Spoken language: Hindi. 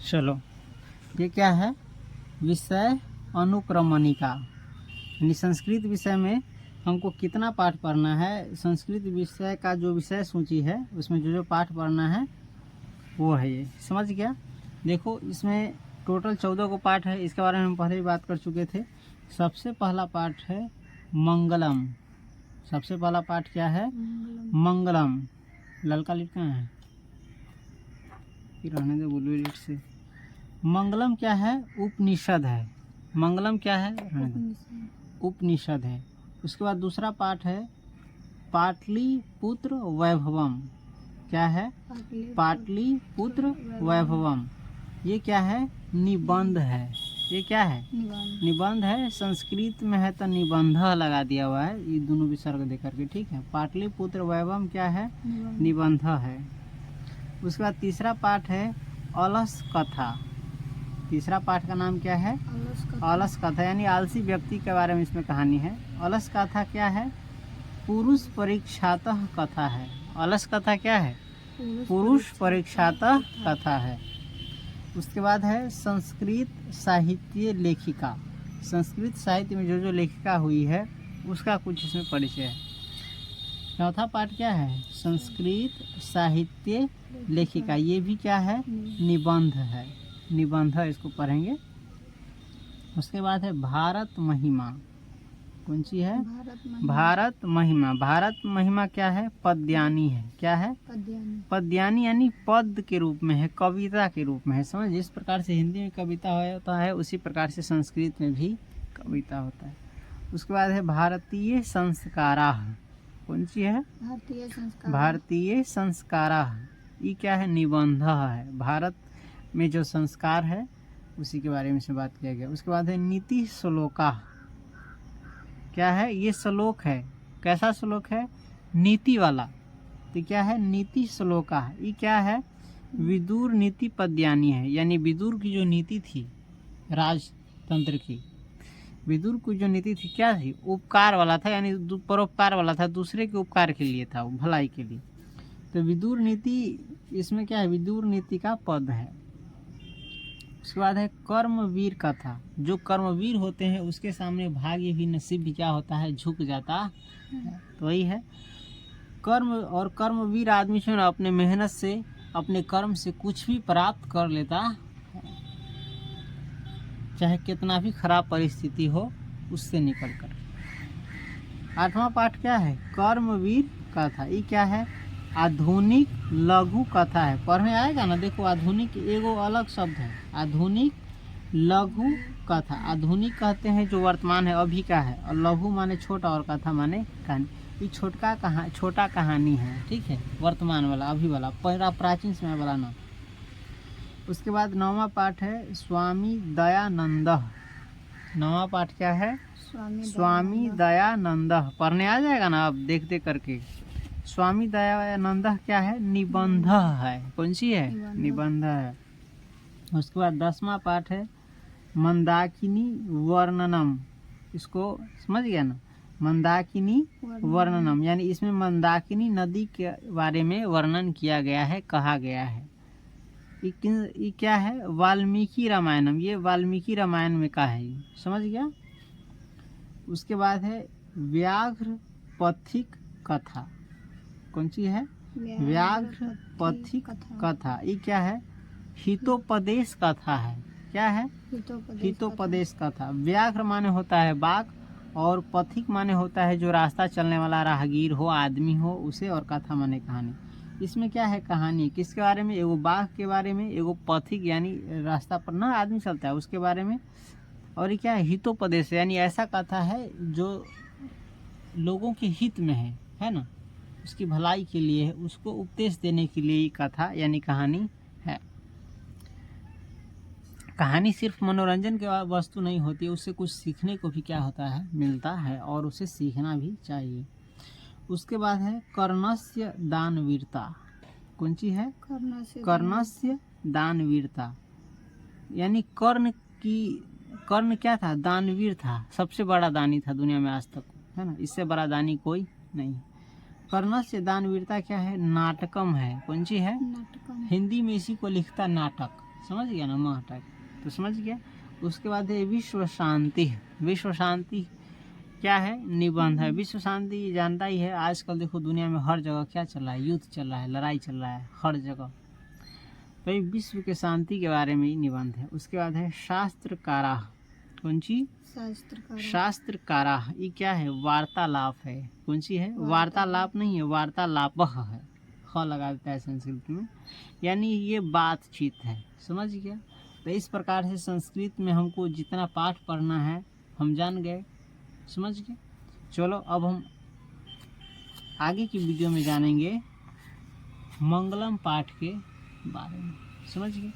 चलो, ये क्या है? विषय अनुक्रमणिका। यानी संस्कृत विषय में हमको कितना पाठ पढ़ना है? संस्कृत विषय का जो विषय सूची है उसमें जो जो पाठ पढ़ना है वो है ये। समझ गया? देखो, इसमें टोटल 14 को पाठ है। इसके बारे में हम पहले ही बात कर चुके थे। सबसे पहला पाठ है मंगलम। सबसे पहला पाठ क्या है? मंगलम। ललका लिट कहाँ है? फिर रहने दे, ब्लू लिट से। मंगलम क्या है? उपनिषद है। मंगलम क्या है? उपनिषद है। उसके बाद दूसरा पाठ है पाटलिपुत्र वैभवम। क्या है? पाटलिपुत्र वैभवम। ये क्या है? निबंध है। ये क्या है? निबंध है। संस्कृत में है तो निबंध लगा दिया हुआ है, ये दोनों विसर्ग दे करके, ठीक है। पाटलिपुत्र वैभवम क्या है? निबंध है। उसके बाद तीसरा पाठ है अलस कथा। तीसरा पाठ का नाम क्या है? अलस कथा, यानी आलसी व्यक्ति के बारे में इसमें कहानी है। अलस कथा क्या है? पुरुष परीक्षातः कथा है। अलस कथा क्या है? पुरुष परीक्षातः कथा है। उसके बाद है संस्कृत साहित्य लेखिका। संस्कृत साहित्य में जो जो लेखिका हुई है उसका कुछ इसमें परिचय है। चौथा पाठ क्या है? संस्कृत साहित्य लेखिका। ये भी क्या है? निबंध है। निबंध है, इसको पढ़ेंगे। उसके बाद है भारत महिमा। कौन सी है? भारत महिमा। भारत महिमा क्या है? पद्यानी है। क्या है? पद्यानी, यानी पद के रूप में है, कविता के रूप में है। समझ, जिस प्रकार से हिंदी में कविता होता है उसी प्रकार से संस्कृत में भी कविता होता है। उसके बाद है भारतीय संस्काराः। कौन सी है? भारतीय संस्काराः। ये क्या है? निबंध है। भारत में जो संस्कार है उसी के बारे में से बात किया गया। उसके बाद है नीति श्लोका। क्या है? ये श्लोक है। कैसा श्लोक है? नीति वाला। तो क्या है? नीति श्लोका। ये क्या है? विदुर नीति पद्यानी है। यानी विदुर की जो नीति थी राजतंत्र की, विदुर की जो नीति थी क्या थी? उपकार वाला था, यानी परोपकार वाला था, दूसरे के उपकार के लिए था, भलाई के लिए। तो विदुर नीति, इसमें क्या है? विदुर नीति का पद है। उसके बाद है कर्मवीर कथा। जो कर्मवीर होते हैं उसके सामने भाग्य भी, नसीब भी क्या होता है? झुक जाता है। तो वही है कर्म। और कर्मवीर आदमी जो है अपने मेहनत से, अपने कर्म से कुछ भी प्राप्त कर लेता है, चाहे कितना भी खराब परिस्थिति हो उससे निकल कर। आठवां पाठ क्या है? कर्मवीर कथा। ये क्या है? आधुनिक लघु कथा है। पढ़ने आएगा ना? देखो, आधुनिक एगो अलग शब्द है। आधुनिक लघु कथा। आधुनिक कहते हैं जो वर्तमान है, अभी का है, और लघु माने छोटा और कथा माने कहानी। ये छोटा कहानी है, ठीक है, वर्तमान वाला, अभी वाला, पहला प्राचीन समय वाला ना। उसके बाद 9वां पाठ है स्वामी दयानंद। 9वां पाठ क्या है? स्वामी दयानंद। पढ़ने आ जाएगा ना अब देख देख करके। स्वामी दयानंद क्या है? निबंध है। कौन सी है? निबंध है। उसके बाद 10वां पाठ है मंदाकिनी वर्णनम। इसको समझ गया ना? मंदाकिनी वर्णनम, यानी इसमें मंदाकिनी नदी के बारे में वर्णन किया गया है, कहा गया है। ये क्या है? वाल्मीकि रामायणम। ये वाल्मीकि रामायण में का है, समझ गया? उसके बाद है व्याघ्र पथिक कथा। कौन सी है? व्याघ्र पथिक कथा। ये क्या है? हितोपदेश कथा है। क्या है? हितोपदेश कथा। व्याघ्र माने होता है बाघ, और पथिक माने होता है जो रास्ता चलने वाला राहगीर हो, आदमी हो, उसे, और कथा माने कहानी। इसमें क्या है? कहानी किसके बारे में? एगो बाघ के बारे में, एगो पथिक यानी रास्ता पर ना आदमी चलता है उसके बारे में, और ये क्या है? हितोपदेश, यानी ऐसा कथा है जो लोगों के हित में है ना, उसकी भलाई के लिए है, उसको उपदेश देने के लिए ये कथा यानी कहानी है। कहानी सिर्फ मनोरंजन के वस्तु नहीं होती है, उससे कुछ सीखने को भी क्या होता है? मिलता है, और उसे सीखना भी चाहिए। उसके बाद है कर्णस्य दानवीरता। कौन सी है? कर्णस्य दानवीरता, यानी कर्ण क्या था? दानवीर था, सबसे बड़ा दानी था दुनिया में आज तक, है ना, इससे बड़ा दानी कोई नहीं। कर्णस्य दानवीरता क्या है? नाटकम है। कौन सी है? हिंदी में इसी को लिखता नाटक। समझ गया ना, म हटा के, तो समझ गया। उसके बाद है विश्व शांति। विश्व शांति क्या है? निबंध है। विश्व शांति जानता ही है, आजकल देखो दुनिया में हर जगह क्या चल रहा है, युद्ध चल रहा है, लड़ाई चल रहा है हर जगह, तो ये विश्व के शांति के बारे में ही निबंध है। उसके बाद है शास्त्रकाराः। कौन सी? शास्त्रकाराः। ये क्या है? वार्तालाप है। कौन सी है? वार्तालाप नहीं है, वार्तालापः है, ख लगा देता है संस्कृत में, यानी ये बातचीत है। समझ गया। तो इस प्रकार से संस्कृत में हमको जितना पाठ पढ़ना है हम जान गए। समझ गए। चलो अब हम आगे की वीडियो में जानेंगे मंगलम पाठ के बारे में। समझ गए।